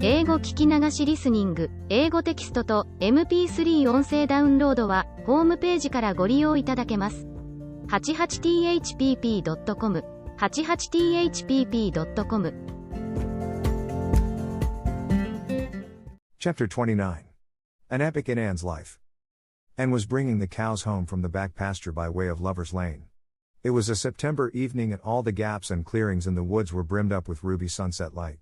英語聞き流しリスニング、英語テキストと MP3 音声ダウンロードはホームページからご利用いただけます。88thpp.com 88thpp.com Chapter 29. An epic in Anne's life. Anne was bringing the cows home from the back pasture by way of Lover's Lane. It was a September evening and all the gaps and clearings in the woods were brimmed up with ruby sunset light.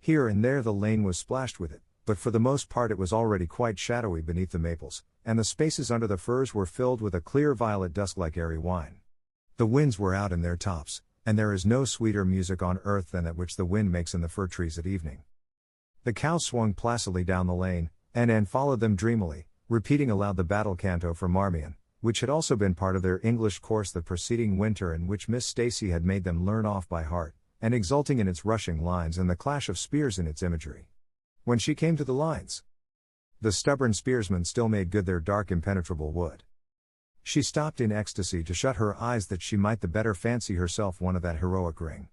Here and there the lane was splashed with it, but for the most part it was already quite shadowy beneath the maples, and the spaces under the firs were filled with a clear violet dusk like airy wine. The winds were out in their tops, and there is no sweeter music on earth than that which the wind makes in the fir trees at evening. The cows swung placidly down the lane, and Anne followed them dreamily, repeating aloud the battle canto from Marmion, which had also been part of their English course the preceding winter and which Miss Stacy had made them learn off by heart, and exulting in its rushing lines and the clash of spears in its imagery. When she came to the lines, the stubborn spearsmen still made good their dark impenetrable wood. She stopped in ecstasy to shut her eyes that she might the better fancy herself one of that heroic ring.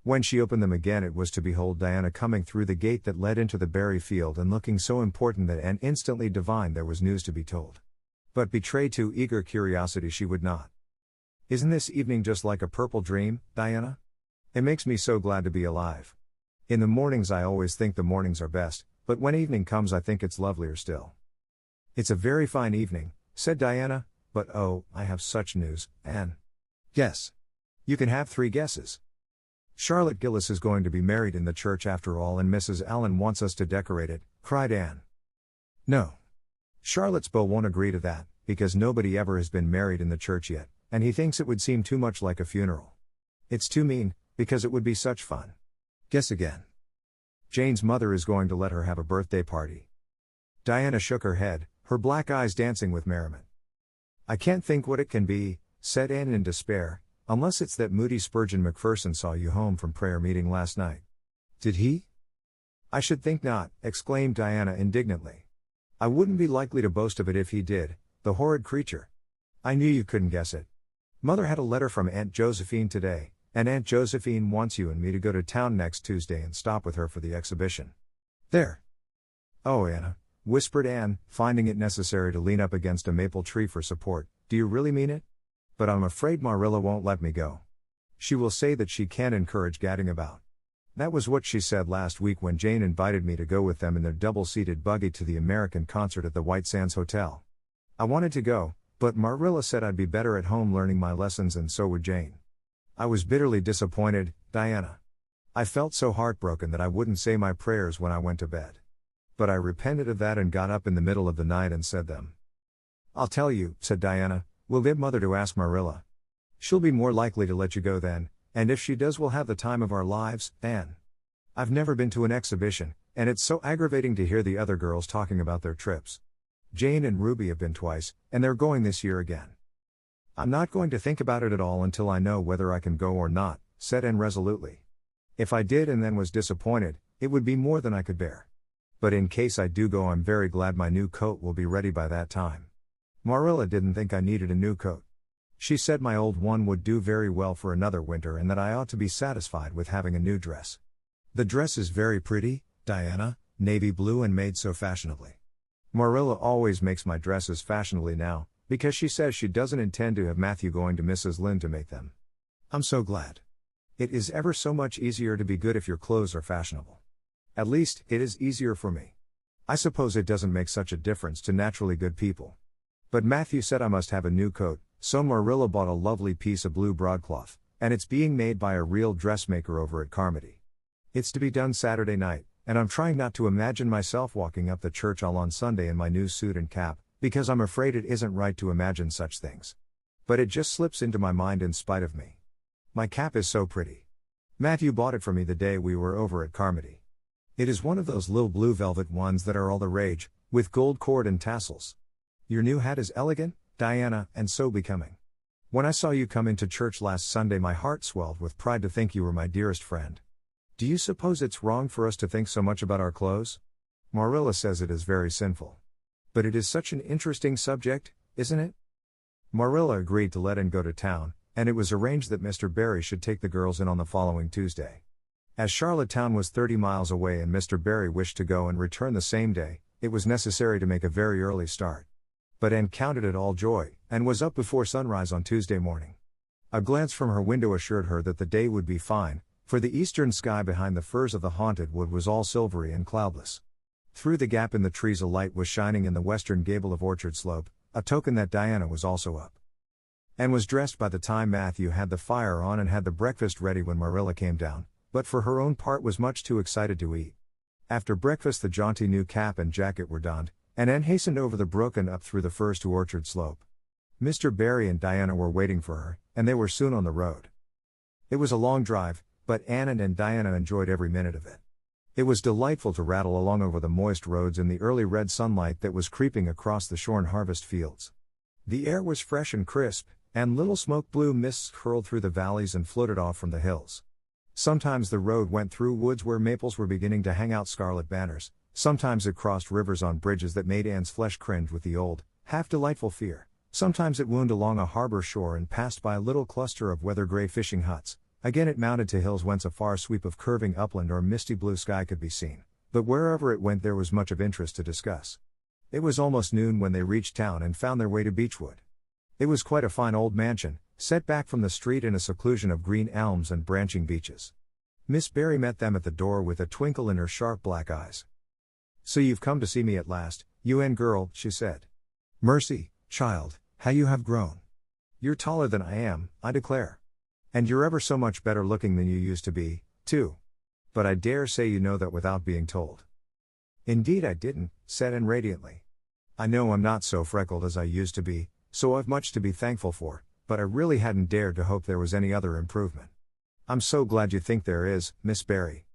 When she opened them again it was to behold Diana coming through the gate that led into the berry field and looking so important that Anne instantly divined there was news to be told. But betray too eager curiosity she would not. "Isn't this evening just like a purple dream, Diana? It makes me so glad to be alive. In the mornings I always think the mornings are best, but when evening comes I think it's lovelier still." "It's a very fine evening," said Diana, "but oh, I have such news, Anne." "Guess. You can have 3 guesses." "Charlotte Gillis is going to be married in the church after all and Mrs. Allen wants us to decorate it," cried Anne. "No. Charlotte's beau won't agree to that, because nobody ever has been married in the church yet, and he thinks it would seem too much like a funeral. It's too mean, because it would be such fun." "Guess again." "Jane's mother is going to let her have a birthday party." Diana shook her head, her black eyes dancing with merriment. "I can't think what it can be," said Anne in despair, "unless it's that Moody Spurgeon Macpherson saw you home from prayer meeting last night." "Did he?" "I should think not," exclaimed Diana indignantly. "I wouldn't be likely to boast of it if he did, the horrid creature. I knew you couldn't guess it. Mother had a letter from Aunt Josephine today, and Aunt Josephine wants you and me to go to town next Tuesday and stop with her for the exhibition." "There." "Oh, Anna," whispered Anne, finding it necessary to lean up against a maple tree for support, "do you really mean it? But I'm afraid Marilla won't let me go. She will say that she can't encourage gadding about. That was what she said last week when Jane invited me to go with them in their double-seated buggy to the American concert at the White Sands Hotel. I wanted to go, but Marilla said I'd be better at home learning my lessons and so would Jane. I was bitterly disappointed, Diana. I felt so heartbroken that I wouldn't say my prayers when I went to bed. But I repented of that and got up in the middle of the night and said them." "I'll tell you," said Diana, "we'll get Mother to ask Marilla. She'll be more likely to let you go then, and if she does we'll have the time of our lives, Anne. I've never been to an exhibition, and it's so aggravating to hear the other girls talking about their trips. Jane and Ruby have been twice, and they're going this year again." "I'm not going to think about it at all until I know whether I can go or not," said Anne resolutely. "If I did and then was disappointed, it would be more than I could bear. But in case I do go I'm very glad my new coat will be ready by that time. Marilla didn't think I needed a new coat. She said my old one would do very well for another winter and that I ought to be satisfied with having a new dress. The dress is very pretty, Diana, navy blue and made so fashionably. Marilla always makes my dresses fashionably now, because she says she doesn't intend to have Matthew going to Mrs. Lynde to make them. I'm so glad. It is ever so much easier to be good if your clothes are fashionable. At least, it is easier for me. I suppose it doesn't make such a difference to naturally good people. But Matthew said I must have a new coat, so Marilla bought a lovely piece of blue broadcloth, and it's being made by a real dressmaker over at Carmody. It's to be done Saturday night, and I'm trying not to imagine myself walking up the church aisle on Sunday in my new suit and cap, because I'm afraid it isn't right to imagine such things. But it just slips into my mind in spite of me. My cap is so pretty. Matthew bought it for me the day we were over at Carmody. It is one of those little blue velvet ones that are all the rage, with gold cord and tassels. Your new hat is elegant, Diana, and so becoming. When I saw you come into church last Sunday my heart swelled with pride to think you were my dearest friend. Do you suppose it's wrong for us to think so much about our clothes? Marilla says it is very sinful. But it is such an interesting subject, isn't it?" Marilla agreed to let Anne go to town, and it was arranged that Mr. Barry should take the girls in on the following Tuesday. As Charlottetown was 30 miles away and Mr. Barry wished to go and return the same day, it was necessary to make a very early start. But Anne counted it all joy, and was up before sunrise on Tuesday morning. A glance from her window assured her that the day would be fine, for the eastern sky behind the firs of the haunted wood was all silvery and cloudless. Through the gap in the trees a light was shining in the western gable of Orchard Slope, a token that Diana was also up. Anne was dressed by the time Matthew had the fire on and had the breakfast ready when Marilla came down, but for her own part was much too excited to eat. After breakfast the jaunty new cap and jacket were donned, and Anne hastened over the brook and up through the firs to Orchard Slope. Mr. Barry and Diana were waiting for her, and they were soon on the road. It was a long drive, but Anne and Diana enjoyed every minute of it. It was delightful to rattle along over the moist roads in the early red sunlight that was creeping across the shorn harvest fields. The air was fresh and crisp, and little smoke-blue mists curled through the valleys and floated off from the hills. Sometimes the road went through woods where maples were beginning to hang out scarlet banners, sometimes it crossed rivers on bridges that made Anne's flesh cringe with the old, half-delightful fear, sometimes it wound along a harbor shore and passed by a little cluster of weather-gray fishing huts, again it mounted to hills whence a far sweep of curving upland or misty blue sky could be seen, but wherever it went there was much of interest to discuss. It was almost noon when they reached town and found their way to Beechwood. It was quite a fine old mansion, set back from the street in a seclusion of green elms and branching beeches. Miss Barry met them at the door with a twinkle in her sharp black eyes. "So you've come to see me at last, you Anne girl," she said. "Mercy, child, how you have grown. You're taller than I am, I declare. And you're ever so much better looking than you used to be, too. But I dare say you know that without being told." "Indeed I didn't," said Anne radiantly. "I know I'm not so freckled as I used to be, so I've much to be thankful for, but I really hadn't dared to hope there was any other improvement." "I'm so glad you think there is, Miss Barry."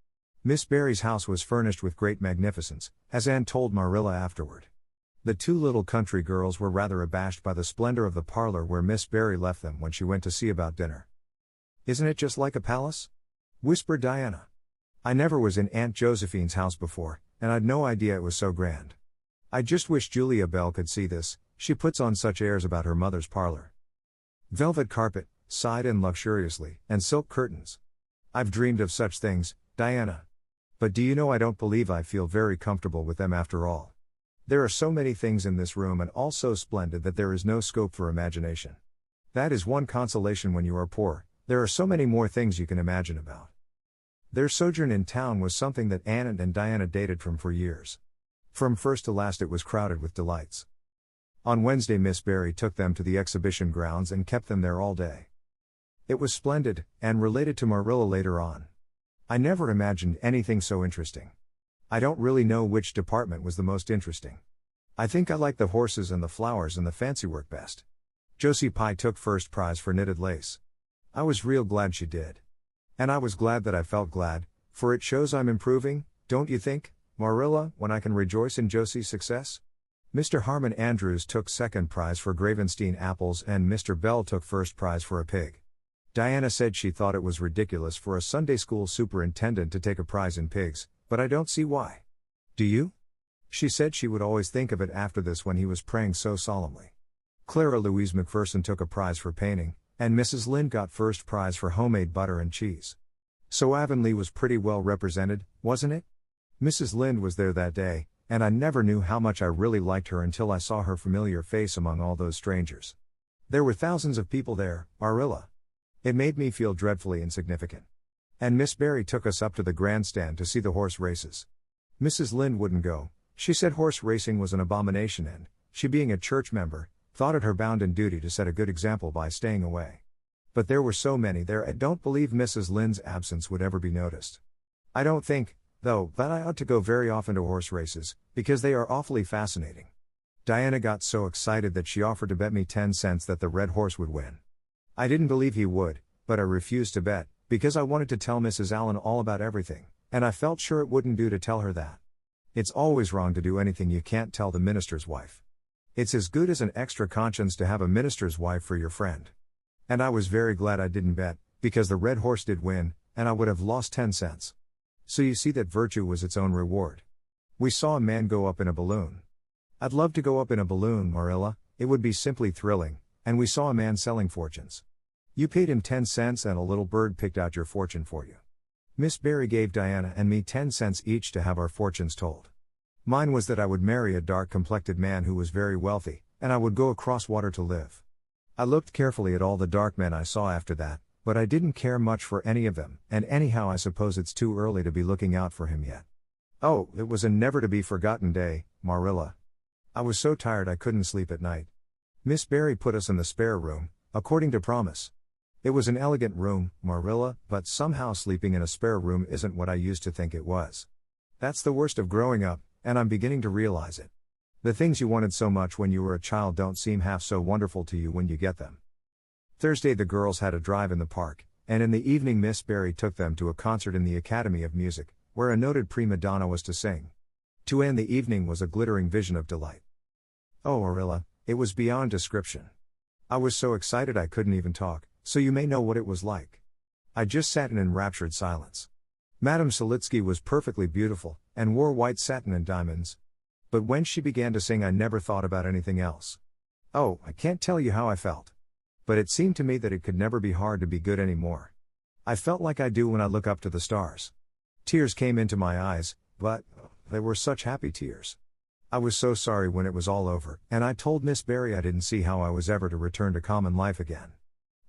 Miss Barry's house was furnished with great magnificence, as Anne told Marilla afterward. The two little country girls were rather abashed by the splendor of the parlor where Miss Barry left them when she went to see about dinner. "Isn't it just like a palace?" whispered Diana. "I never was in Aunt Josephine's house before, and I'd no idea it was so grand. I just wish Julia Bell could see this, she puts on such airs about her mother's parlor. Velvet carpet, sighed Anne luxuriously, and silk curtains. I've dreamed of such things, Diana. But do you know I don't believe I feel very comfortable with them after all. There are so many things in this room and all so splendid that there is no scope for imagination. That is one consolation when you are poor, there are so many more things you can imagine about." Their sojourn in town was something that Anne and Diana dated from for years. From first to last it was crowded with delights. On Wednesday Miss Barry took them to the exhibition grounds and kept them there all day. It was splendid, and related to Marilla later on. "I never imagined anything so interesting. I don't really know which department was the most interesting. I think I like the horses and the flowers and the fancy work best. Josie Pye took first prize for knitted lace. I was real glad she did. And I was glad that I felt glad, for it shows I'm improving, don't you think, Marilla, when I can rejoice in Josie's success?" Mr. Harmon Andrews took second prize for Gravenstein apples and Mr. Bell took first prize for a pig. Diana said she thought it was ridiculous for a Sunday school superintendent to take a prize in pigs, but I don't see why. Do you? She said she would always think of it after this when he was praying so solemnly. Clara Louise McPherson took a prize for painting, and Mrs. Lynde got first prize for homemade butter and cheese. So Avonlea was pretty well represented, wasn't it? Mrs. Lynde was there that day, and I never knew how much I really liked her until I saw her familiar face among all those strangers. There were thousands of people there, Marilla. It made me feel dreadfully insignificant. And Miss Barry took us up to the grandstand to see the horse races. Mrs. Lynde wouldn't go, she said horse racing was an abomination and, she being a church member, thought it her bounden duty to set a good example by staying away. But there were so many there I don't believe Mrs. Lynde's absence would ever be noticed. I don't think, though, that I ought to go very often to horse races, because they are awfully fascinating. Diana got so excited that she offered to bet me 10 cents that the red horse would win. I didn't believe he would, but I refused to bet, because I wanted to tell Mrs. Allen all about everything, and I felt sure it wouldn't do to tell her that. It's always wrong to do anything you can't tell the minister's wife. It's as good as an extra conscience to have a minister's wife for your friend. And I was very glad I didn't bet, because the red horse did win, and I would have lost 10 cents. So you see that virtue was its own reward. We saw a man go up in a balloon. I'd love to go up in a balloon, Marilla, it would be simply thrilling, and we saw a man selling fortunes. You paid him 10 cents and a little bird picked out your fortune for you. Miss Barry gave Diana and me 10 cents each to have our fortunes told. Mine was that I would marry a dark-complected man who was very wealthy, and I would go across water to live. I looked carefully at all the dark men I saw after that, but I didn't care much for any of them, and anyhow I suppose it's too early to be looking out for him yet. Oh, it was a never-to-be-forgotten day, Marilla. I was so tired I couldn't sleep at night. Miss Barry put us in the spare room, according to promise. It was an elegant room, Marilla, but somehow sleeping in a spare room isn't what I used to think it was. That's the worst of growing up, and I'm beginning to realize it. The things you wanted so much when you were a child don't seem half so wonderful to you when you get them. Thursday the girls had a drive in the park, and in the evening Miss Barry took them to a concert in the Academy of Music, where a noted prima donna was to sing. To end the evening was a glittering vision of delight. Oh Marilla, it was beyond description. I was so excited I couldn't even talk, so you may know what it was like. I just sat in enraptured silence. Madame Solitsky was perfectly beautiful, and wore white satin and diamonds. But when she began to sing I never thought about anything else. Oh, I can't tell you how I felt. But it seemed to me that it could never be hard to be good anymore. I felt like I do when I look up to the stars. Tears came into my eyes, but they were such happy tears. I was so sorry when it was all over, and I told Miss Barry I didn't see how I was ever to return to common life again.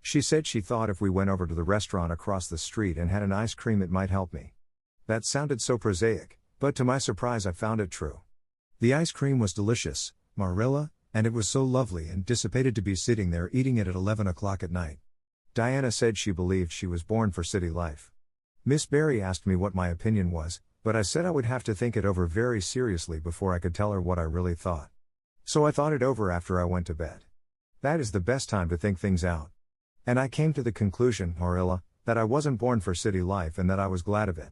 She said she thought if we went over to the restaurant across the street and had an ice cream it might help me. That sounded so prosaic, but to my surprise I found it true. The ice cream was delicious, Marilla, and it was so lovely and dissipated to be sitting there eating it at 11 o'clock at night. Diana said she believed she was born for city life. Miss Barry asked me what my opinion was, but I said I would have to think it over very seriously before I could tell her what I really thought. So I thought it over after I went to bed. That is the best time to think things out. And I came to the conclusion, Marilla, that I wasn't born for city life and that I was glad of it.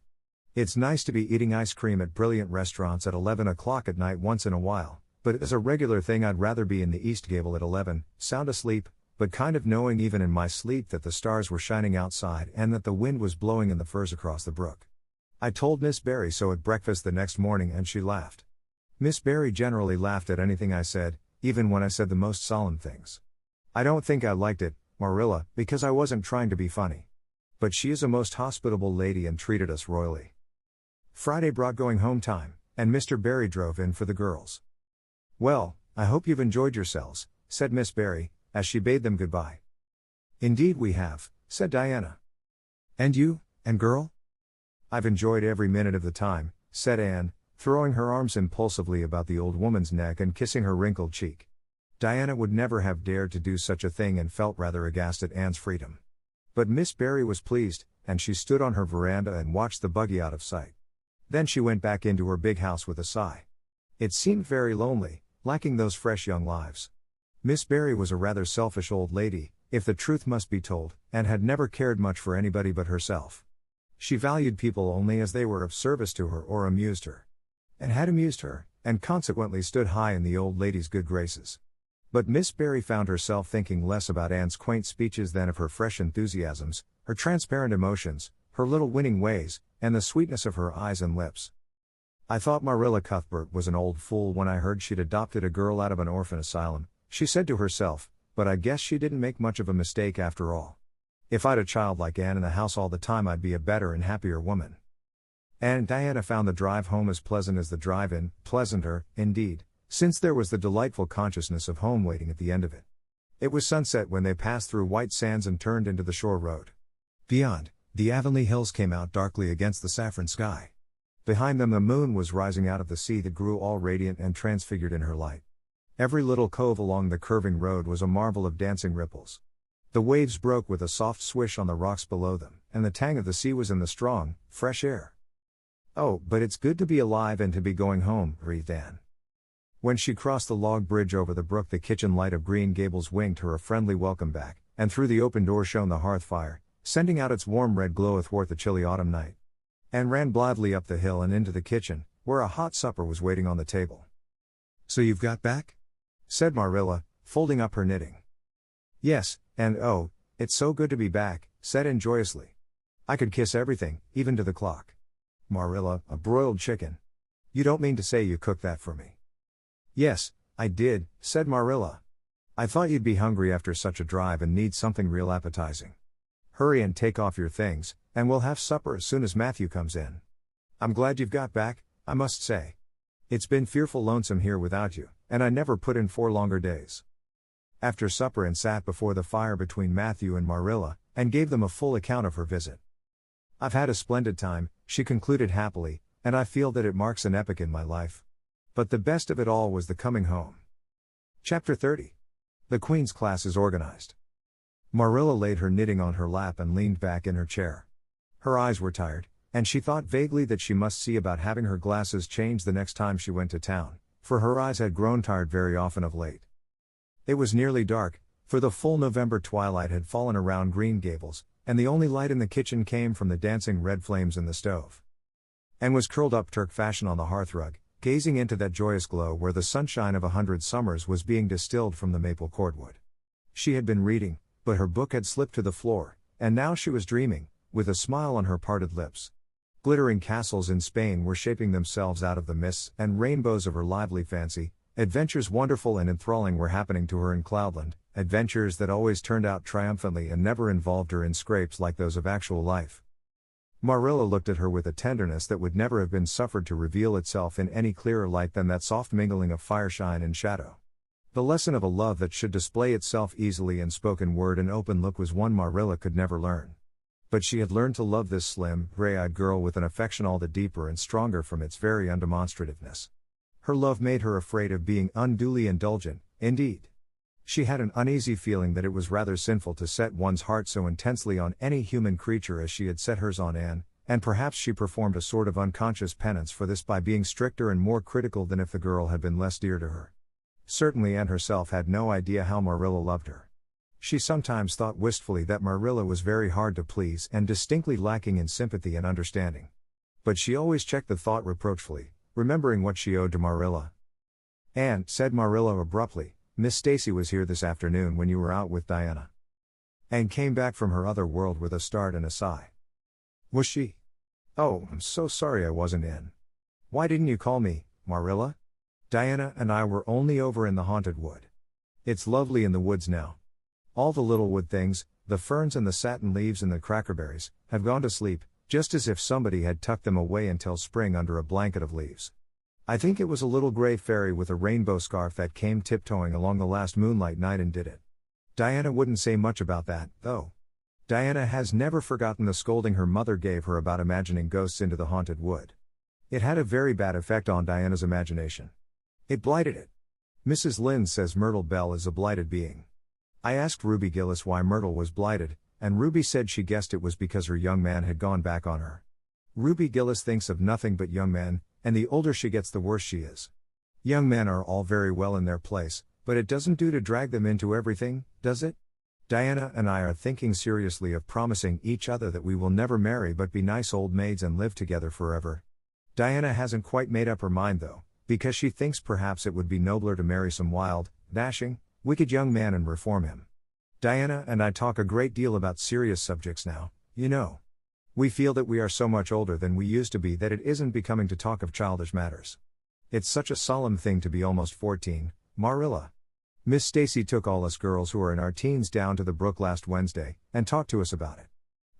It's nice to be eating ice cream at brilliant restaurants at 11 o'clock at night once in a while, but as a regular thing I'd rather be in the East Gable at 11, sound asleep, but kind of knowing even in my sleep that the stars were shining outside and that the wind was blowing in the firs across the brook. I told Miss Barry so at breakfast the next morning and she laughed. Miss Barry generally laughed at anything I said, even when I said the most solemn things. I don't think I liked it, Marilla, because I wasn't trying to be funny. But she is a most hospitable lady and treated us royally. Friday brought going home time, and Mr. Barry drove in for the girls. Well, I hope you've enjoyed yourselves, said Miss Barry, as she bade them goodbye. Indeed we have, said Diana. And you, and girl? I've enjoyed every minute of the time, said Anne, throwing her arms impulsively about the old woman's neck and kissing her wrinkled cheek. Diana would never have dared to do such a thing and felt rather aghast at Anne's freedom. But Miss Barry was pleased, and she stood on her veranda and watched the buggy out of sight. Then she went back into her big house with a sigh. It seemed very lonely, lacking those fresh young lives. Miss Barry was a rather selfish old lady, if the truth must be told, and had never cared much for anybody but herself. She valued people only as they were of service to her or amused her. And had amused her, and consequently stood high in the old lady's good graces. But Miss Barry found herself thinking less about Anne's quaint speeches than of her fresh enthusiasms, her transparent emotions, her little winning ways, and the sweetness of her eyes and lips. I thought Marilla Cuthbert was an old fool when I heard she'd adopted a girl out of an orphan asylum, she said to herself, but I guess she didn't make much of a mistake after all. If I'd a child like Anne in the house all the time I'd be a better and happier woman. And Diana found the drive home as pleasant as the drive in, pleasanter, indeed, since there was the delightful consciousness of home waiting at the end of it. It was sunset when they passed through White Sands and turned into the shore road. Beyond, the Avonlea hills came out darkly against the saffron sky. Behind them the moon was rising out of the sea that grew all radiant and transfigured in her light. Every little cove along the curving road was a marvel of dancing ripples. The waves broke with a soft swish on the rocks below them, and the tang of the sea was in the strong, fresh air. Oh, but it's good to be alive and to be going home, breathed Anne. When she crossed the log bridge over the brook the kitchen light of Green Gables winked her a friendly welcome back, and through the open door shone the hearth fire, sending out its warm red glow athwart the chilly autumn night. Anne ran blithely up the hill and into the kitchen, where a hot supper was waiting on the table. "So you've got back?" said Marilla, folding up her knitting. "Yes, and oh, it's so good to be back," said Anne joyously. "I could kiss everything, even to the clock." "Marilla, a broiled chicken. You don't mean to say you cooked that for me?" "Yes, I did," said Marilla. "I thought you'd be hungry after such a drive and need something real appetizing. Hurry and take off your things, And we'll have supper as soon as Matthew comes in. I'm glad you've got back, I must say. It's been fearful lonesome here without you, and I never put in 4 longer days. After supper Anne sat before the fire between Matthew and Marilla, and gave them a full account of her visit. I've had a splendid time, she concluded happily, and I feel that it marks an epoch in my life. But the best of it all was the coming home. Chapter 30. The Queen's class is organized. Marilla laid her knitting on her lap and leaned back in her chair. Her eyes were tired, and she thought vaguely that she must see about having her glasses changed the next time she went to town, for her eyes had grown tired very often of late. It was nearly dark, for the full November twilight had fallen around Green Gables, and the only light in the kitchen came from the dancing red flames in the stove. Anne was curled up Turk fashion on the hearthrug, gazing into that joyous glow where the sunshine of 100 summers was being distilled from the maple cordwood. She had been reading, but her book had slipped to the floor, and now she was dreaming, with a smile on her parted lips. Glittering castles in Spain were shaping themselves out of the mists and rainbows of her lively fancy. Adventures wonderful and enthralling were happening to her in Cloudland, adventures that always turned out triumphantly and never involved her in scrapes like those of actual life. Marilla looked at her with a tenderness that would never have been suffered to reveal itself in any clearer light than that soft mingling of fireshine and shadow. The lesson of a love that should display itself easily in spoken word and open look was one Marilla could never learn. But she had learned to love this slim, gray-eyed girl with an affection all the deeper and stronger from its very undemonstrativeness. Her love made her afraid of being unduly indulgent, indeed. She had an uneasy feeling that it was rather sinful to set one's heart so intensely on any human creature as she had set hers on Anne, and perhaps she performed a sort of unconscious penance for this by being stricter and more critical than if the girl had been less dear to her. Certainly Anne herself had no idea how Marilla loved her. She sometimes thought wistfully that Marilla was very hard to please and distinctly lacking in sympathy and understanding. But she always checked the thought reproachfully, remembering what she owed to Marilla. "Anne," said Marilla abruptly, "Miss Stacy was here this afternoon when you were out with Diana." Anne came back from her other world with a start and a sigh. "Was she? Oh, I'm so sorry I wasn't in. Why didn't you call me, Marilla? Diana and I were only over in the haunted wood. It's lovely in the woods now. All the little wood things, the ferns and the satin leaves and the crackerberries, have gone to sleep, just as if somebody had tucked them away until spring under a blanket of leaves. I think it was a little gray fairy with a rainbow scarf that came tiptoeing along the last moonlight night and did it. Diana wouldn't say much about that, though. Diana has never forgotten the scolding her mother gave her about imagining ghosts into the haunted wood. It had a very bad effect on Diana's imagination. It blighted it. Mrs. Lynde says Myrtle Bell is a blighted being. I asked Ruby Gillis why Myrtle was blighted, and Ruby said she guessed it was because her young man had gone back on her. Ruby Gillis thinks of nothing but young men, and the older she gets the worse she is. Young men are all very well in their place, but it doesn't do to drag them into everything, does it? Diana and I are thinking seriously of promising each other that we will never marry but be nice old maids and live together forever. Diana hasn't quite made up her mind though, because she thinks perhaps it would be nobler to marry some wild, dashing, wicked young man and reform him. Diana and I talk a great deal about serious subjects now, you know. We feel that we are so much older than we used to be that it isn't becoming to talk of childish matters. It's such a solemn thing to be almost 14, Marilla. Miss Stacy took all us girls who are in our teens down to the brook last Wednesday, and talked to us about it.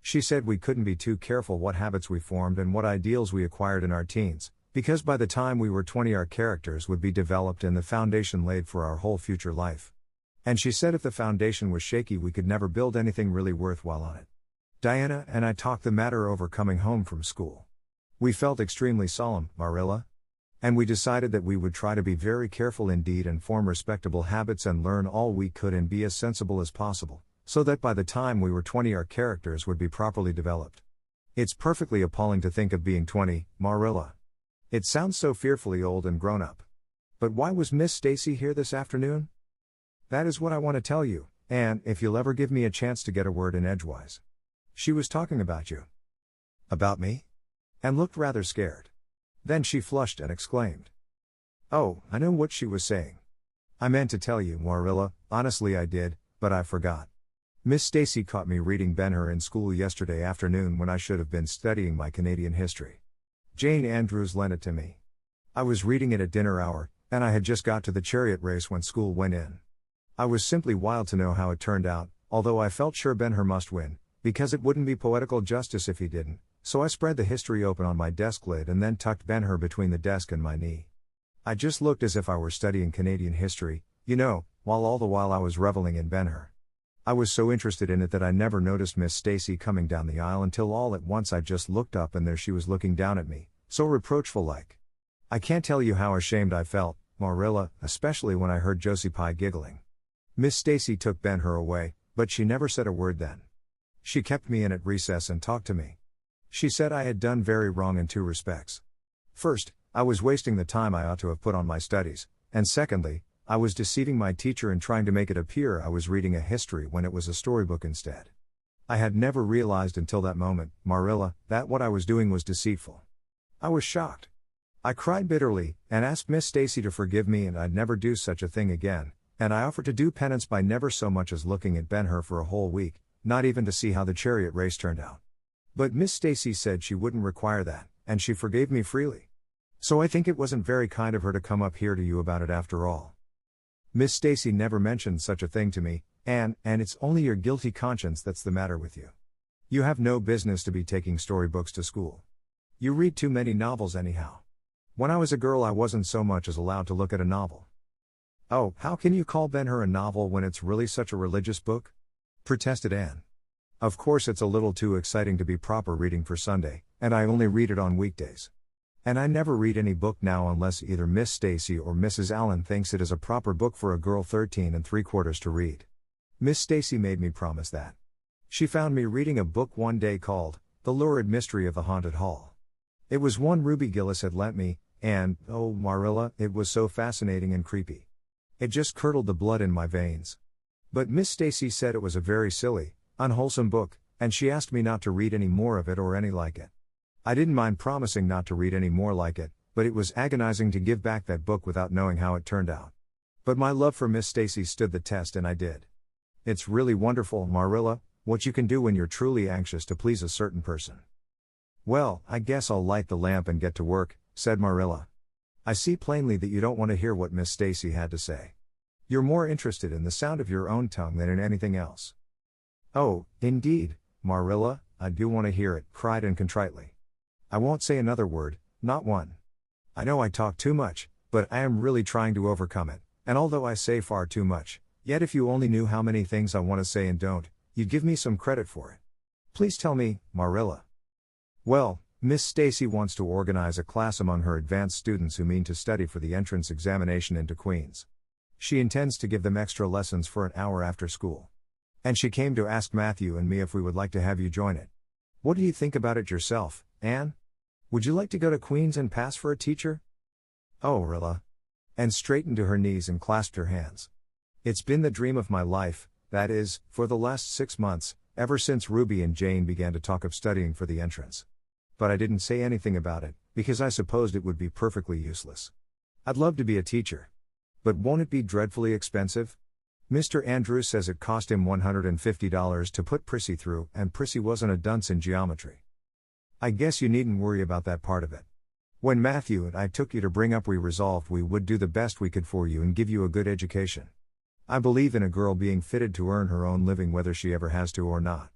She said we couldn't be too careful what habits we formed and what ideals we acquired in our teens, because by the time we were 20 our characters would be developed and the foundation laid for our whole future life. And she said if the foundation was shaky we could never build anything really worthwhile on it. Diana and I talked the matter over coming home from school. We felt extremely solemn, Marilla. And we decided that we would try to be very careful indeed and form respectable habits and learn all we could and be as sensible as possible, so that by the time we were 20 our characters would be properly developed. It's perfectly appalling to think of being 20, Marilla. It sounds so fearfully old and grown up. But why was Miss Stacy here this afternoon? That is what I want to tell you, Anne, if you'll ever give me a chance to get a word in edgewise. She was talking about you. About me? And looked rather scared. Then she flushed and exclaimed. Oh, I know what she was saying. I meant to tell you, Marilla, honestly I did, but I forgot. Miss Stacy caught me reading Ben-Hur in school yesterday afternoon when I should have been studying my Canadian history. Jane Andrews lent it to me. I was reading it at dinner hour, and I had just got to the chariot race when school went in. I was simply wild to know how it turned out, although I felt sure Ben-Hur must win, because it wouldn't be poetical justice if he didn't, so I spread the history open on my desk lid and then tucked Ben-Hur between the desk and my knee. I just looked as if I were studying Canadian history, while all the while I was reveling in Ben-Hur. I was so interested in it that I never noticed Miss Stacy coming down the aisle until all at once I just looked up and there she was looking down at me, so reproachful-like. I can't tell you how ashamed I felt, Marilla, especially when I heard Josie Pye giggling. Miss Stacy took Ben-Hur away, but she never said a word then. She kept me in at recess and talked to me. She said I had done very wrong in two respects. First, I was wasting the time I ought to have put on my studies, and secondly, I was deceiving my teacher in trying to make it appear I was reading a history when it was a storybook instead. I had never realized until that moment, Marilla, that what I was doing was deceitful. I was shocked. I cried bitterly, and asked Miss Stacy to forgive me and I'd never do such a thing again, and I offered to do penance by never so much as looking at Ben-Hur for a whole week, not even to see how the chariot race turned out. But Miss Stacy said she wouldn't require that, and she forgave me freely. So I think it wasn't very kind of her to come up here to you about it after all. Miss Stacy never mentioned such a thing to me, and it's only your guilty conscience that's the matter with you. You have no business to be taking storybooks to school. You read too many novels anyhow. When I was a girl I wasn't so much as allowed to look at a novel. Oh, how can you call Ben-Hur a novel when it's really such a religious book? Protested Anne. Of course it's a little too exciting to be proper reading for Sunday, and I only read it on weekdays. And I never read any book now unless either Miss Stacy or Mrs. Allen thinks it is a proper book for a girl 13 3/4 to read. Miss Stacy made me promise that. She found me reading a book one day called The Lurid Mystery of the Haunted Hall. It was one Ruby Gillis had lent me, and, oh Marilla, it was so fascinating and creepy. It just curdled the blood in my veins. But Miss Stacy said it was a very silly, unwholesome book, and she asked me not to read any more of it or any like it. I didn't mind promising not to read any more like it, but it was agonizing to give back that book without knowing how it turned out. But my love for Miss Stacy stood the test and I did. It's really wonderful, Marilla, what you can do when you're truly anxious to please a certain person. Well, I guess I'll light the lamp and get to work, said Marilla. I see plainly that you don't want to hear what Miss Stacy had to say. You're more interested in the sound of your own tongue than in anything else. Oh, indeed, Marilla, I do want to hear it, cried Anne contritely. I won't say another word, not one. I know I talk too much, but I am really trying to overcome it, and although I say far too much, yet if you only knew how many things I want to say and don't, you'd give me some credit for it. Please tell me, Marilla. Well, Miss Stacy wants to organize a class among her advanced students who mean to study for the entrance examination into Queen's. She intends to give them extra lessons for an hour after school. And she came to ask Matthew and me if we would like to have you join it. What do you think about it yourself, Anne? Would you like to go to Queen's and pass for a teacher? Oh, Rilla. Anne straightened to her knees and clasped her hands. It's been the dream of my life, that is, for the last 6 months, ever since Ruby and Jane began to talk of studying for the entrance. But I didn't say anything about it, because I supposed it would be perfectly useless. I'd love to be a teacher. But won't it be dreadfully expensive? Mr. Andrews says it cost him $150 to put Prissy through, and Prissy wasn't a dunce in geometry. I guess you needn't worry about that part of it. When Matthew and I took you to bring up, we resolved we would do the best we could for you and give you a good education. I believe in a girl being fitted to earn her own living whether she ever has to or not.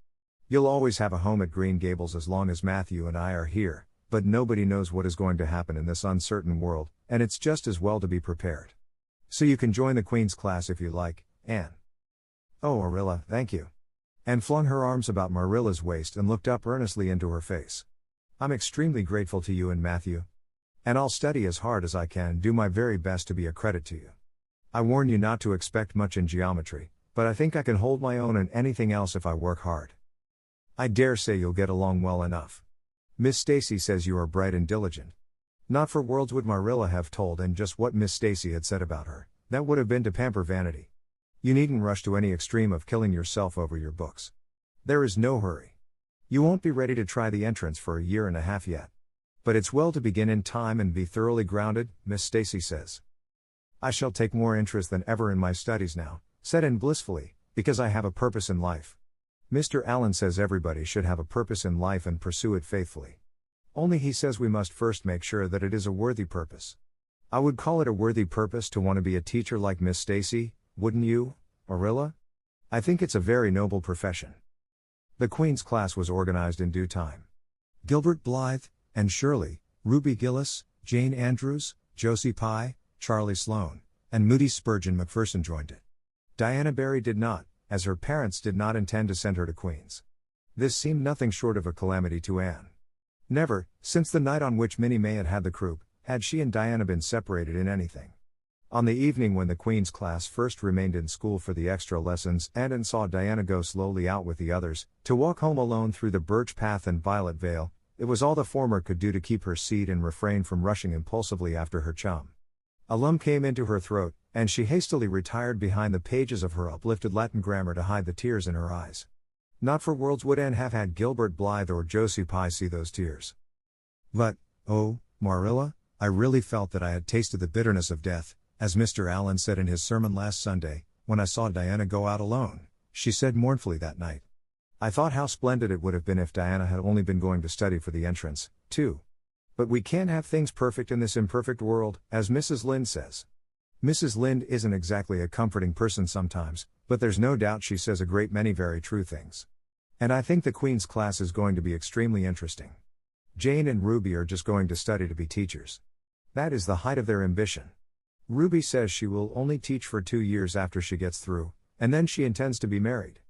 You'll always have a home at Green Gables as long as Matthew and I are here, but nobody knows what is going to happen in this uncertain world, and it's just as well to be prepared. So you can join the Queen's class if you like, Anne. Oh, Marilla, thank you. Anne flung her arms about Marilla's waist and looked up earnestly into her face. I'm extremely grateful to you and Matthew. And I'll study as hard as I can and do my very best to be a credit to you. I warn you not to expect much in geometry, but I think I can hold my own in anything else if I work hard. I dare say you'll get along well enough. Miss Stacy says you are bright and diligent. Not for worlds would Marilla have told Anne just what Miss Stacy had said about her. That would have been to pamper vanity. You needn't rush to any extreme of killing yourself over your books. There is no hurry. You won't be ready to try the entrance for a year and a half yet. But it's well to begin in time and be thoroughly grounded, Miss Stacy says. I shall take more interest than ever in my studies now, said Anne blissfully, because I have a purpose in life. Mr. Allen says everybody should have a purpose in life and pursue it faithfully. Only he says we must first make sure that it is a worthy purpose. I would call it a worthy purpose to want to be a teacher like Miss Stacy, wouldn't you, Marilla? I think it's a very noble profession. The Queen's class was organized in due time. Gilbert Blythe, Anne Shirley, Ruby Gillis, Jane Andrews, Josie Pye, Charlie Sloane, and Moody Spurgeon McPherson joined it. Diana Barry did not, as her parents did not intend to send her to Queen's. This seemed nothing short of a calamity to Anne. Never, since the night on which Minnie May had had the croup, had she and Diana been separated in anything. On the evening when the Queen's class first remained in school for the extra lessons, Anne saw Diana go slowly out with the others, to walk home alone through the Birch Path and Violet Vale. It was all the former could do to keep her seat and refrain from rushing impulsively after her chum. A lump came into her throat, and she hastily retired behind the pages of her uplifted Latin grammar to hide the tears in her eyes. Not for worlds would Anne have had Gilbert Blythe or Josie Pye see those tears. But, oh, Marilla, I really felt that I had tasted the bitterness of death, as Mr. Allen said in his sermon last Sunday, when I saw Diana go out alone, she said mournfully that night. I thought how splendid it would have been if Diana had only been going to study for the entrance, too. But we can't have things perfect in this imperfect world, as Mrs. Lynde says. Mrs. Lynde isn't exactly a comforting person sometimes, but there's no doubt she says a great many very true things. And I think the Queen's class is going to be extremely interesting. Jane and Ruby are just going to study to be teachers. That is the height of their ambition. Ruby says she will only teach for 2 years after she gets through, and then she intends to be married.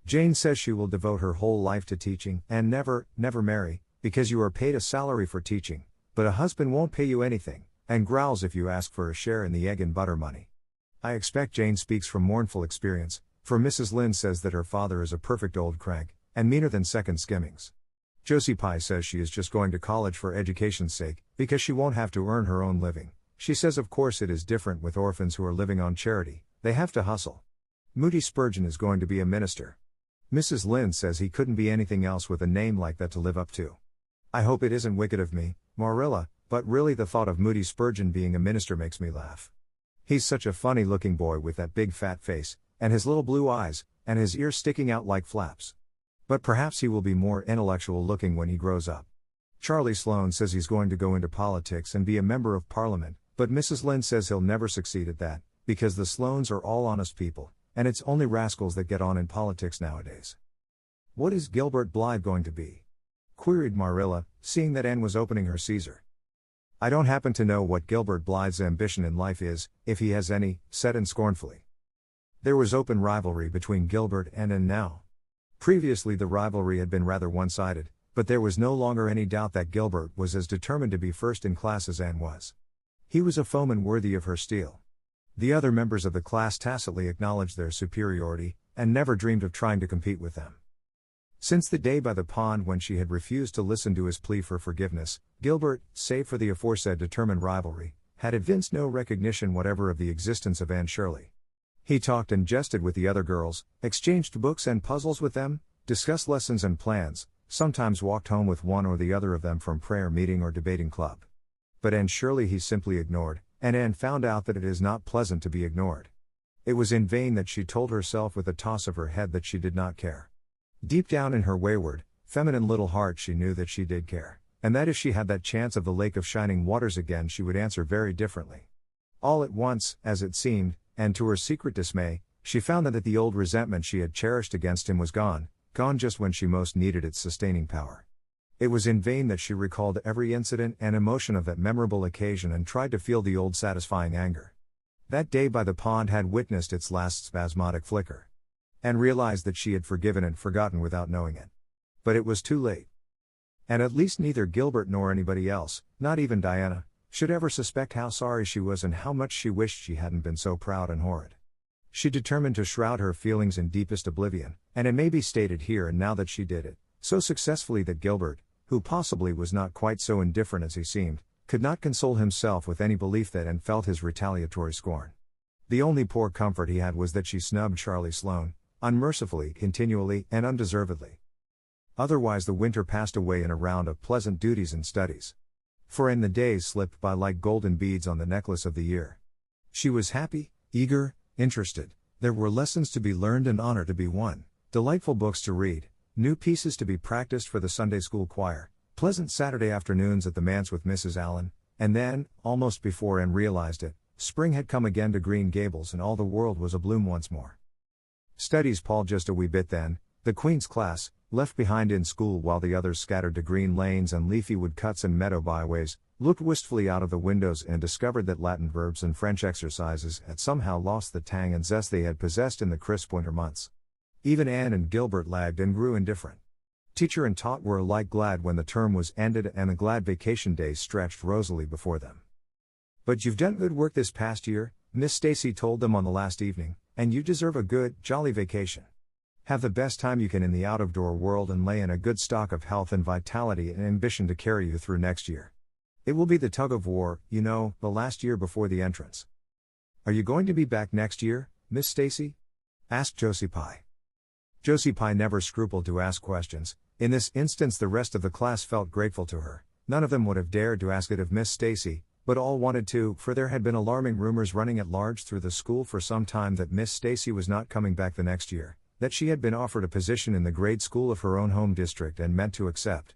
Jane says she will devote her whole life to teaching and never marry, because you are paid a salary for teaching, but a husband won't pay you anything, and growls if you ask for a share in the egg and butter money. I expect Jane speaks from mournful experience, for Mrs. Lynde says that her father is a perfect old crank, and meaner than second skimmings. Josie Pye says she is just going to college for education's sake, because she won't have to earn her own living. She says of course it is different with orphans who are living on charity, they have to hustle. Moody Spurgeon is going to be a minister. Mrs. Lynde says he couldn't be anything else with a name like that to live up to. I hope it isn't wicked of me, Marilla, but really the thought of Moody Spurgeon being a minister makes me laugh. He's such a funny-looking boy with that big fat face, and his little blue eyes, and his ears sticking out like flaps. But perhaps he will be more intellectual-looking when he grows up. Charlie Sloane says he's going to go into politics and be a member of Parliament, but Mrs. Lynde says he'll never succeed at that, because the Sloanes are all honest people, and it's only rascals that get on in politics nowadays. What is Gilbert Blythe going to be? Queried Marilla, seeing that Anne was opening her Caesar. I don't happen to know what Gilbert Blythe's ambition in life is, if he has any, said Anne scornfully. There was open rivalry between Gilbert and Anne now. Previously the rivalry had been rather one-sided, but there was no longer any doubt that Gilbert was as determined to be first in class as Anne was. He was a foeman worthy of her steel. The other members of the class tacitly acknowledged their superiority, and never dreamed of trying to compete with them. Since the day by the pond when she had refused to listen to his plea for forgiveness, Gilbert, save for the aforesaid determined rivalry, had evinced no recognition whatever of the existence of Anne Shirley. He talked and jested with the other girls, exchanged books and puzzles with them, discussed lessons and plans, sometimes walked home with one or the other of them from prayer meeting or debating club. But Anne Shirley he simply ignored, and Anne found out that it is not pleasant to be ignored. It was in vain that she told herself with a toss of her head that she did not care. Deep down in her wayward, feminine little heart she knew that she did care, and that if she had that chance of the Lake of Shining Waters again she would answer very differently. All at once, as it seemed, and to her secret dismay, she found that the old resentment she had cherished against him was gone just when she most needed its sustaining power. It was in vain that she recalled every incident and emotion of that memorable occasion and tried to feel the old satisfying anger. That day by the pond had witnessed its last spasmodic flicker. And realized that she had forgiven and forgotten without knowing it. But it was too late. And at least neither Gilbert nor anybody else, not even Diana, should ever suspect how sorry she was and how much she wished she hadn't been so proud and horrid. She determined to shroud her feelings in deepest oblivion, and it may be stated here and now that she did it, so successfully that Gilbert, who possibly was not quite so indifferent as he seemed, could not console himself with any belief that Anne felt his retaliatory scorn. The only poor comfort he had was that she snubbed Charlie Sloane, unmercifully, continually, and undeservedly. Otherwise the winter passed away in a round of pleasant duties and studies. For Anne the days slipped by like golden beads on the necklace of the year. She was happy, eager, interested, there were lessons to be learned and honor to be won, delightful books to read, new pieces to be practiced for the Sunday school choir, pleasant Saturday afternoons at the manse with Mrs. Allen, and then, almost before Anne realized it, spring had come again to Green Gables and all the world was abloom once more. Studies palled just a wee bit then, the Queen's class, left behind in school while the others scattered to green lanes and leafy woodcuts and meadow byways, looked wistfully out of the windows and discovered that Latin verbs and French exercises had somehow lost the tang and zest they had possessed in the crisp winter months. Even Anne and Gilbert lagged and grew indifferent. Teacher and taught were alike glad when the term was ended and the glad vacation days stretched rosily before them. "But you've done good work this past year," Miss Stacy told them on the last evening, "and you deserve a good, jolly vacation. Have the best time you can in the out-of-door world and lay in a good stock of health and vitality and ambition to carry you through next year. It will be the tug of war, you know, the last year before the entrance." "Are you going to be back next year, Miss Stacy?" asked Josie Pye. Josie Pye never scrupled to ask questions. In this instance the rest of the class felt grateful to her. None of them would have dared to ask it of Miss Stacy, but all wanted to, for there had been alarming rumors running at large through the school for some time that Miss Stacy was not coming back the next year, that she had been offered a position in the grade school of her own home district and meant to accept.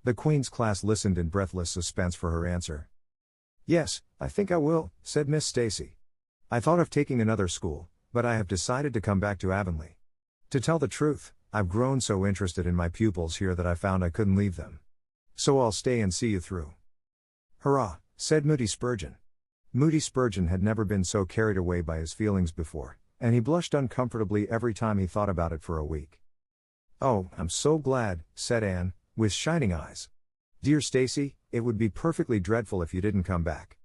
The Queen's class listened in breathless suspense for her answer. "Yes, I think I will," said Miss Stacy. "I thought of taking another school, but I have decided to come back to Avonlea. To tell the truth, I've grown so interested in my pupils here that I found I couldn't leave them. So I'll stay and see you through." "Hurrah," said Moody Spurgeon. Moody Spurgeon had never been so carried away by his feelings before, and he blushed uncomfortably every time he thought about it for a week. "Oh, I'm so glad," said Anne, with shining eyes. "Dear Stacy, it would be perfectly dreadful if you didn't come back.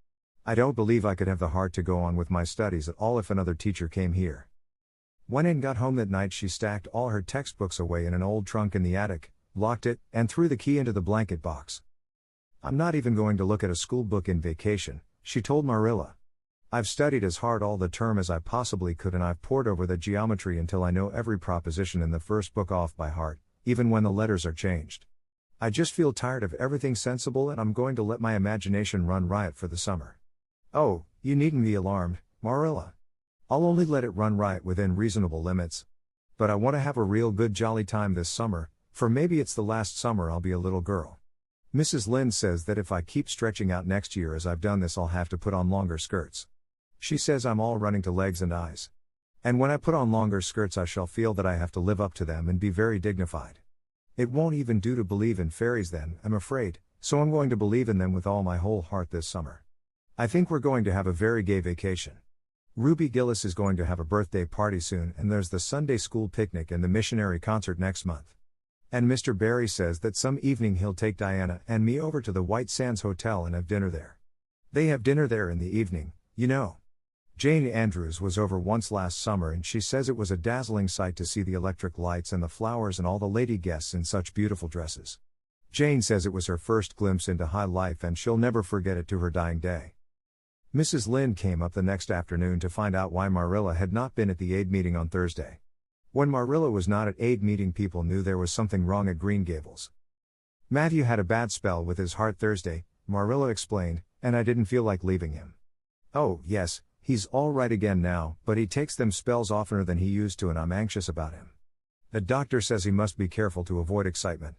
I don't believe I could have the heart to go on with my studies at all if another teacher came here." When Anne got home that night she stacked all her textbooks away in an old trunk in the attic, locked it, and threw the key into the blanket box. "I'm not even going to look at a school book in vacation," she told Marilla. "I've studied as hard all the term as I possibly could and I've pored over the geometry until I know every proposition in the first book off by heart, even when the letters are changed. I just feel tired of everything sensible and I'm going to let my imagination run riot for the summer." "Oh, you needn't be alarmed, Marilla. I'll only let it run riot within reasonable limits. But I want to have a real good jolly time this summer, for maybe it's the last summer I'll be a little girl. Mrs. Lynde says that if I keep stretching out next year as I've done this I'll have to put on longer skirts. She says I'm all running to legs and eyes. And when I put on longer skirts I shall feel that I have to live up to them and be very dignified. It won't even do to believe in fairies then, I'm afraid, so I'm going to believe in them with all my whole heart this summer. I think we're going to have a very gay vacation. Ruby Gillis is going to have a birthday party soon and there's the Sunday school picnic and the missionary concert next month. And Mr. Barry says that some evening he'll take Diana and me over to the White Sands Hotel and have dinner there. They have dinner there in the evening, you know. Jane Andrews was over once last summer and she says it was a dazzling sight to see the electric lights and the flowers and all the lady guests in such beautiful dresses. Jane says it was her first glimpse into high life and she'll never forget it to her dying day. Mrs. Lynde came up the next afternoon to find out why Marilla had not been at the aid meeting on Thursday. When Marilla was not at aid meeting people knew there was something wrong at Green Gables. "Matthew had a bad spell with his heart Thursday," Marilla explained, "and I didn't feel like leaving him. Oh, yes, he's all right again now, but he takes them spells oftener than he used to and I'm anxious about him. The doctor says he must be careful to avoid excitement.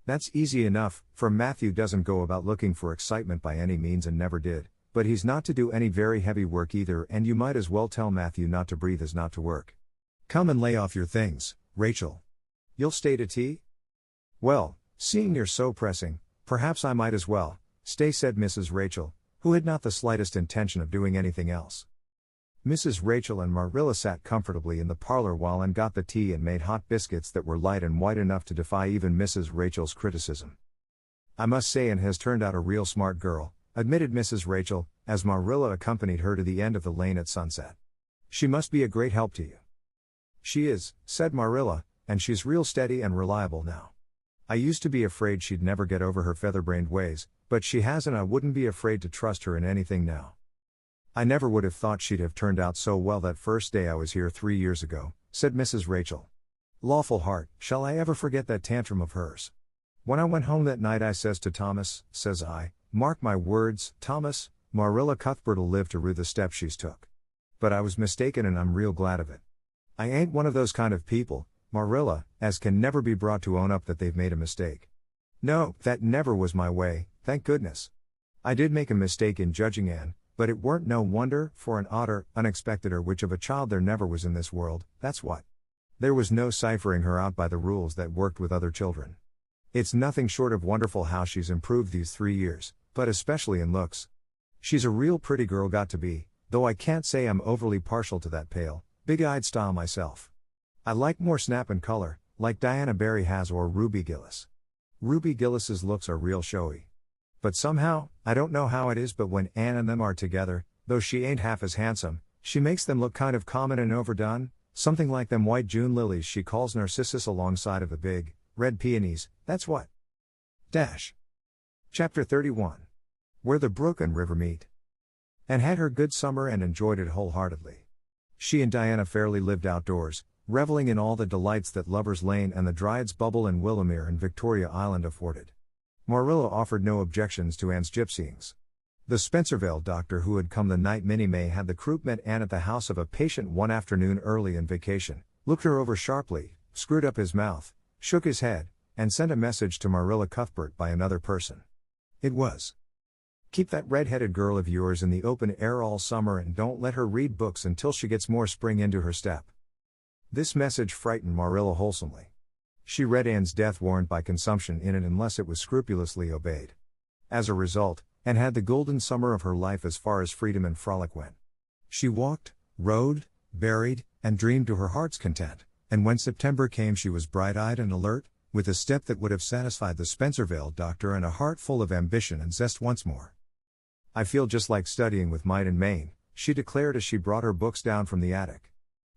That's easy enough, for Matthew doesn't go about looking for excitement by any means and never did. But he's not to do any very heavy work either and you might as well tell Matthew not to breathe as not to work. Come and lay off your things, Rachel. You'll stay to tea?" "Well, seeing you're so pressing, perhaps I might as well, stay," said Mrs. Rachel, who had not the slightest intention of doing anything else. Mrs. Rachel and Marilla sat comfortably in the parlor while Anne got the tea and made hot biscuits that were light and white enough to defy even Mrs. Rachel's criticism. "I must say Anne has turned out a real smart girl," admitted Mrs. Rachel, as Marilla accompanied her to the end of the lane at sunset. "She must be a great help to you." "She is," said Marilla, "and she's real steady and reliable now. I used to be afraid she'd never get over her feather-brained ways, but she has and I wouldn't be afraid to trust her in anything now. I never would have thought she'd have turned out so well that first day I was here 3 years ago," said Mrs. Rachel. "Lawful heart, shall I ever forget that tantrum of hers? When I went home that night I says to Thomas, says I, 'Mark my words, Thomas, Marilla Cuthbert'll live to rue the step she's took.' But I was mistaken and I'm real glad of it. I ain't one of those kind of people, Marilla, as can never be brought to own up that they've made a mistake. No, that never was my way, thank goodness. I did make a mistake in judging Anne, but it weren't no wonder, for an odder, unexpecteder which of a child there never was in this world, that's what. There was no ciphering her out by the rules that worked with other children. It's nothing short of wonderful how she's improved these 3 years, but especially in looks. She's a real pretty girl got to be, though I can't say I'm overly partial to that pale, big-eyed style myself. I like more snap and color, like Diana Barry has or Ruby Gillis. Ruby Gillis's looks are real showy. But somehow, I don't know how it is, but when Anne and them are together, though she ain't half as handsome, she makes them look kind of common and overdone, something like them white June lilies she calls narcissus alongside of the big, red peonies, that's what. Chapter 31. Where the brook and river meet. Anne had her good summer and enjoyed it wholeheartedly. She and Diana fairly lived outdoors, reveling in all the delights that Lover's Lane and the Dryad's Bubble and Willowmere and Victoria Island afforded. Marilla offered no objections to Anne's gypsyings. The Spencervale doctor who had come the night Minnie May had the croup met Anne at the house of a patient one afternoon early in vacation, looked her over sharply, screwed up his mouth, shook his head, and sent a message to Marilla Cuthbert by another person. It was, "Keep that red-headed girl of yours in the open air all summer and don't let her read books until she gets more spring into her step." This message frightened Marilla wholesomely. She read Anne's death warrant by consumption in it unless it was scrupulously obeyed. As a result, Anne had the golden summer of her life as far as freedom and frolic went. She walked, rode, berried, and dreamed to her heart's content, and when September came she was bright-eyed and alert, with a step that would have satisfied the Spencervale doctor and a heart full of ambition and zest once more. "I feel just like studying with might and main," she declared as she brought her books down from the attic.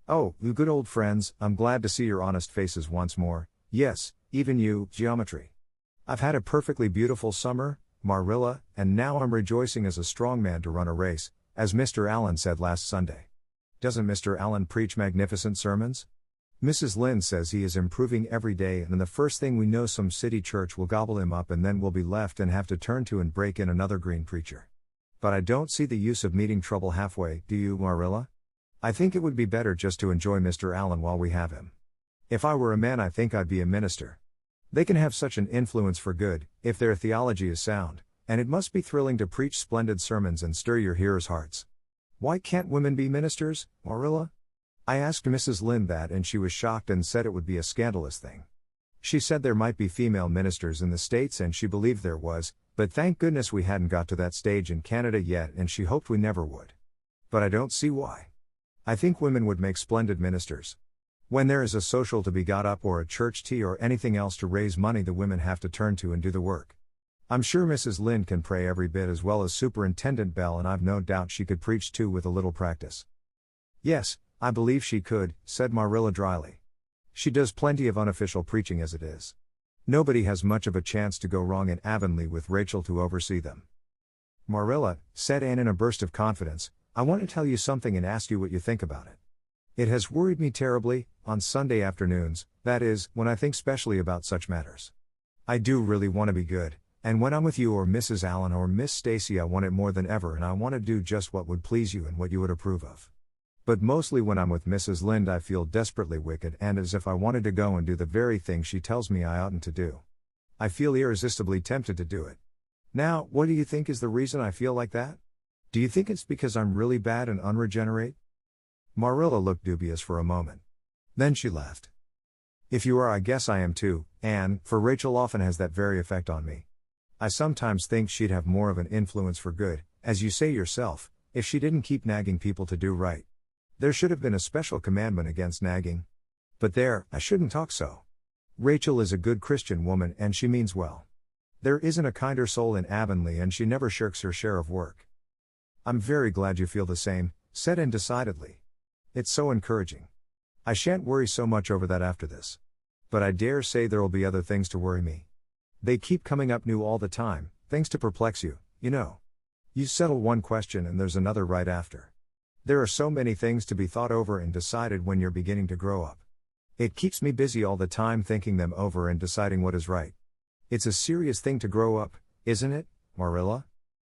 "Oh, you good old friends, I'm glad to see your honest faces once more, yes, even you, geometry. I've had a perfectly beautiful summer, Marilla, and now I'm rejoicing as a strong man to run a race, as Mr. Allen said last Sunday. Doesn't Mr. Allen preach magnificent sermons? Mrs. Lynde says he is improving every day, and the first thing we know some city church will gobble him up and then we'll be left and have to turn to and break in another green preacher. But I don't see the use of meeting trouble halfway, do you, Marilla? I think it would be better just to enjoy Mr. Allen while we have him. If I were a man I think I'd be a minister. They can have such an influence for good, if their theology is sound, and it must be thrilling to preach splendid sermons and stir your hearers' hearts. Why can't women be ministers, Marilla?" I asked Mrs. Lynde that and she was shocked and said it would be a scandalous thing. She said there might be female ministers in the States and she believed there was, but thank goodness we hadn't got to that stage in Canada yet and she hoped we never would. But I don't see why. I think women would make splendid ministers. When there is a social to be got up or a church tea or anything else to raise money the women have to turn to and do the work. I'm sure Mrs. Lynde can pray every bit as well as Superintendent Bell and I've no doubt she could preach too with a little practice. "Yes, I believe she could," said Marilla dryly. "She does plenty of unofficial preaching as it is. Nobody has much of a chance to go wrong in Avonlea with Rachel to oversee them." "Marilla," said Anne in a burst of confidence, "I want to tell you something and ask you what you think about it. It has worried me terribly, on Sunday afternoons, that is, when I think specially about such matters. I do really want to be good, and when I'm with you or Mrs. Allen or Miss Stacy I want it more than ever and I want to do just what would please you and what you would approve of. But mostly when I'm with Mrs. Lynde I feel desperately wicked and as if I wanted to go and do the very thing she tells me I oughtn't to do. I feel irresistibly tempted to do it. Now, what do you think is the reason I feel like that? Do you think it's because I'm really bad and unregenerate?" Marilla looked dubious for a moment. Then she laughed. "If you are I guess I am too, Anne, for Rachel often has that very effect on me. I sometimes think she'd have more of an influence for good, as you say yourself, if she didn't keep nagging people to do right. There should have been a special commandment against nagging. But there, I shouldn't talk so. Rachel is a good Christian woman and she means well. There isn't a kinder soul in Avonlea and she never shirks her share of work." "I'm very glad you feel the same," said Anne decidedly. "It's so encouraging. I shan't worry so much over that after this. But I dare say there'll be other things to worry me. They keep coming up new all the time, things to perplex you, you know. You settle one question and there's another right after. There are so many things to be thought over and decided when you're beginning to grow up. It keeps me busy all the time thinking them over and deciding what is right. It's a serious thing to grow up, isn't it, Marilla?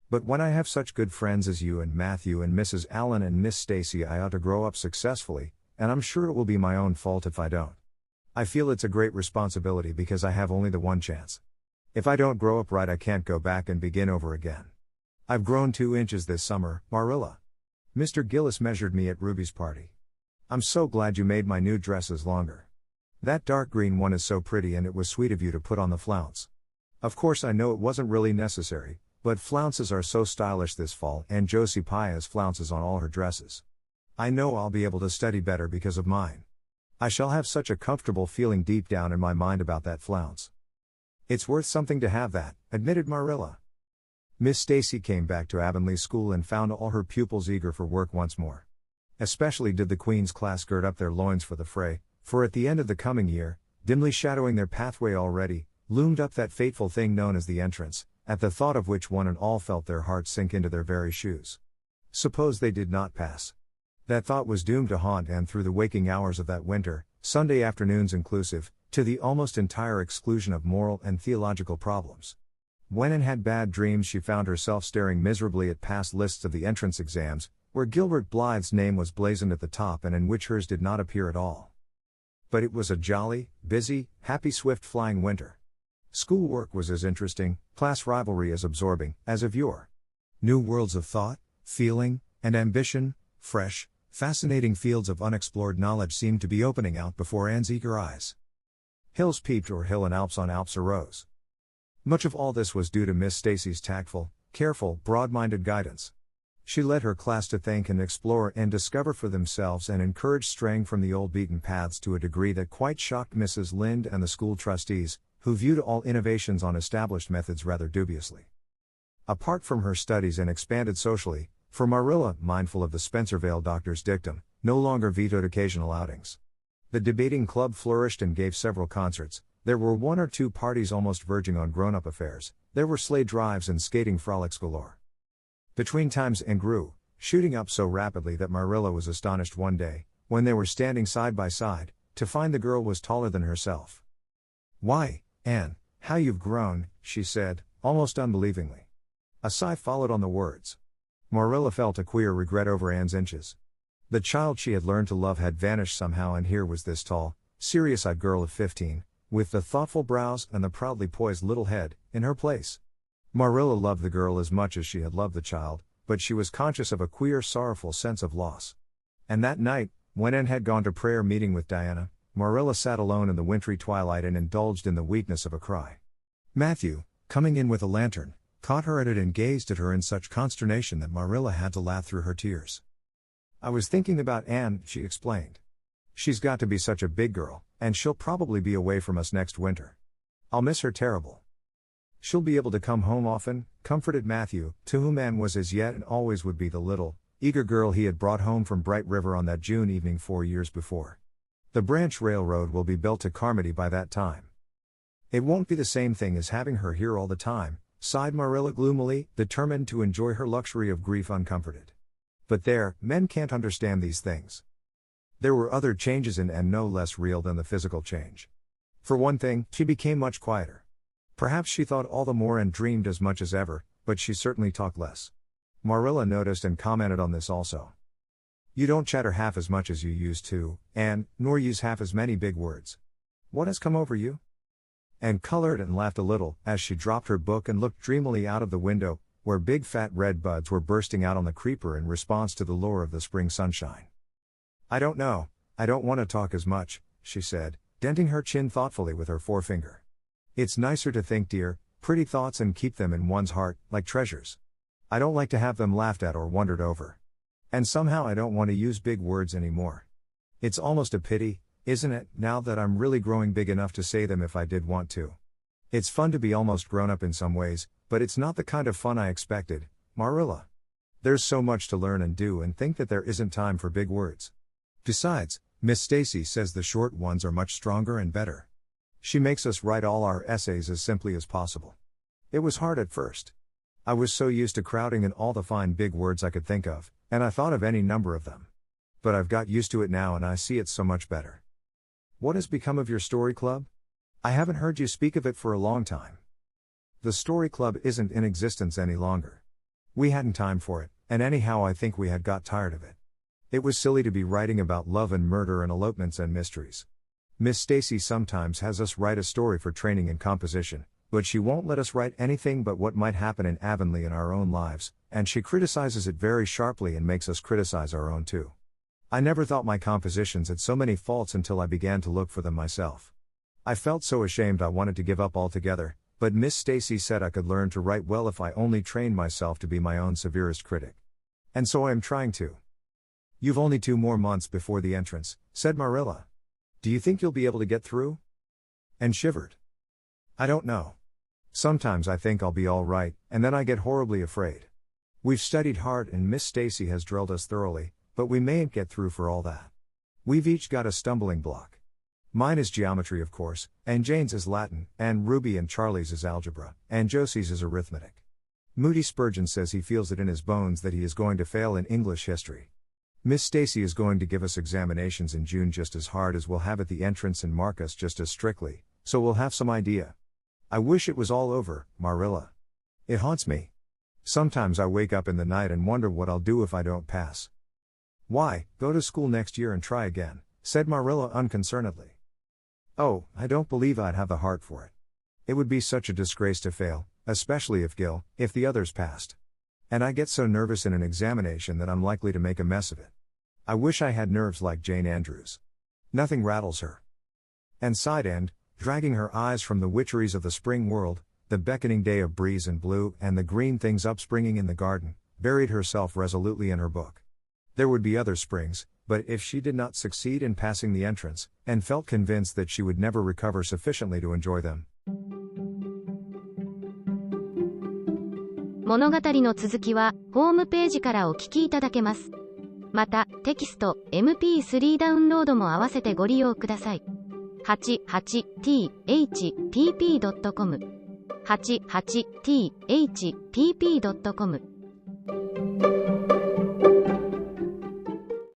But when I have such good friends as you and Matthew and Mrs. Allen and Miss Stacy I ought to grow up successfully, and I'm sure it will be my own fault if I don't. I feel it's a great responsibility because I have only the one chance. If I don't grow up right I can't go back and begin over again. I've grown 2 inches this summer, Marilla. Mr. Gillis measured me at Ruby's party. I'm so glad you made my new dresses longer. That dark green one is so pretty and it was sweet of you to put on the flounce. Of course I know it wasn't really necessary, but flounces are so stylish this fall and Josie Pye has flounces on all her dresses. I know I'll be able to study better because of mine. I shall have such a comfortable feeling deep down in my mind about that flounce. It's worth something to have that, admitted Marilla. Miss Stacy came back to Avonlea School and found all her pupils eager for work once more. Especially did the Queen's class gird up their loins for the fray, for at the end of the coming year, dimly shadowing their pathway already, loomed up that fateful thing known as the entrance, at the thought of which one and all felt their hearts sink into their very shoes. Suppose they did not pass. That thought was doomed to haunt Anne through the waking hours of that winter, Sunday afternoons inclusive, to the almost entire exclusion of moral and theological problems. When Anne had bad dreams she found herself staring miserably at past lists of the entrance exams, where Gilbert Blythe's name was blazoned at the top and in which hers did not appear at all. But it was a jolly, busy, happy swift flying winter. Schoolwork was as interesting, class rivalry as absorbing, as of yore. New worlds of thought, feeling, and ambition, fresh, fascinating fields of unexplored knowledge seemed to be opening out before Anne's eager eyes. Hills peeped o'er hill and Alps on Alps arose. Much of all this was due to Miss Stacy's tactful, careful, broad-minded guidance. She led her class to think and explore and discover for themselves and encouraged straying from the old beaten paths to a degree that quite shocked Mrs. Lynde and the school trustees, who viewed all innovations on established methods rather dubiously. Apart from her studies and expanded socially, for Marilla, mindful of the Spencervale doctor's dictum, no longer vetoed occasional outings. The debating club flourished and gave several concerts, there were one or two parties almost verging on grown-up affairs, there were sleigh drives and skating frolics galore. Between times Anne grew, shooting up so rapidly that Marilla was astonished one day, when they were standing side by side, to find the girl was taller than herself. "Why, Anne, how you've grown," she said, almost unbelievingly. A sigh followed on the words. Marilla felt a queer regret over Anne's inches. The child she had learned to love had vanished somehow and here was this tall, serious-eyed girl of 15, with the thoughtful brows and the proudly poised little head, in her place. Marilla loved the girl as much as she had loved the child, but she was conscious of a queer sorrowful sense of loss. And that night, when Anne had gone to prayer meeting with Diana, Marilla sat alone in the wintry twilight and indulged in the weakness of a cry. Matthew, coming in with a lantern, caught her at it and gazed at her in such consternation that Marilla had to laugh through her tears. "I was thinking about Anne," she explained. "She's got to be such a big girl, and she'll probably be away from us next winter. I'll miss her terrible." "She'll be able to come home often," comforted Matthew, to whom Anne was as yet and always would be the little, eager girl he had brought home from Bright River on that June evening 4 years before. "The branch railroad will be built to Carmody by that time." "It won't be the same thing as having her here all the time," sighed Marilla gloomily, determined to enjoy her luxury of grief uncomforted. But there, men can't understand these things. There were other changes in Anne no less real than the physical change. For one thing, she became much quieter. Perhaps she thought all the more and dreamed as much as ever, but she certainly talked less. Marilla noticed and commented on this also. "You don't chatter half as much as you used to, Anne, nor use half as many big words. What has come over you?" Anne colored and laughed a little, as she dropped her book and looked dreamily out of the window, where big fat red buds were bursting out on the creeper in response to the lure of the spring sunshine. "I don't know, I don't want to talk as much," she said, denting her chin thoughtfully with her forefinger. "It's nicer to think dear, pretty thoughts and keep them in one's heart, like treasures. I don't like to have them laughed at or wondered over. And somehow I don't want to use big words anymore. It's almost a pity, isn't it, now that I'm really growing big enough to say them if I did want to. It's fun to be almost grown up in some ways, but it's not the kind of fun I expected, Marilla. There's so much to learn and do and think that there isn't time for big words. Besides, Miss Stacy says the short ones are much stronger and better. She makes us write all our essays as simply as possible. It was hard at first. I was so used to crowding in all the fine big words I could think of, and I thought of any number of them. But I've got used to it now and I see it's so much better. What has become of your story club? I haven't heard you speak of it for a long time." "The story club isn't in existence any longer. We hadn't time for it, and anyhow I think we had got tired of it. It was silly to be writing about love and murder and elopements and mysteries. Miss Stacy sometimes has us write a story for training in composition, but she won't let us write anything but what might happen in Avonlea in our own lives, and she criticizes it very sharply and makes us criticize our own too. I never thought my compositions had so many faults until I began to look for them myself. I felt so ashamed I wanted to give up altogether, but Miss Stacy said I could learn to write well if I only trained myself to be my own severest critic. And so I am trying to. You've only 2 more months before the entrance, said Marilla. Do you think you'll be able to get through? And shivered. I don't know. Sometimes I think I'll be all right, and then I get horribly afraid. We've studied hard and Miss Stacy has drilled us thoroughly, but we mayn't get through for all that. We've each got a stumbling block. Mine is geometry, of course, and Jane's is Latin, and Ruby and Charlie's is algebra, and Josie's is arithmetic. Moody Spurgeon says he feels it in his bones that he is going to fail in English history. Miss Stacy is going to give us examinations in June just as hard as we'll have at the entrance and mark us just as strictly, so we'll have some idea. I wish it was all over, Marilla. It haunts me. Sometimes I wake up in the night and wonder what I'll do if I don't pass. Why, go to school next year and try again, said Marilla unconcernedly. Oh, I don't believe I'd have the heart for it. It would be such a disgrace to fail, especially if the others passed. And I get so nervous in an examination that I'm likely to make a mess of it. I wish I had nerves like Jane Andrews. Nothing rattles her. And sighed and, dragging her eyes from the witcheries of the spring world, the beckoning day of breeze and blue and the green things upspringing in the garden, buried herself resolutely in her book. There would be other springs, but if she did not succeed in passing the entrance, and felt convinced that she would never recover sufficiently to enjoy them. 物語の続きは、ホームページからお聞きいただけます。また、テキスト、MP3 ダウンロードも合わせてご利用ください。88thpp.com 88thpp.com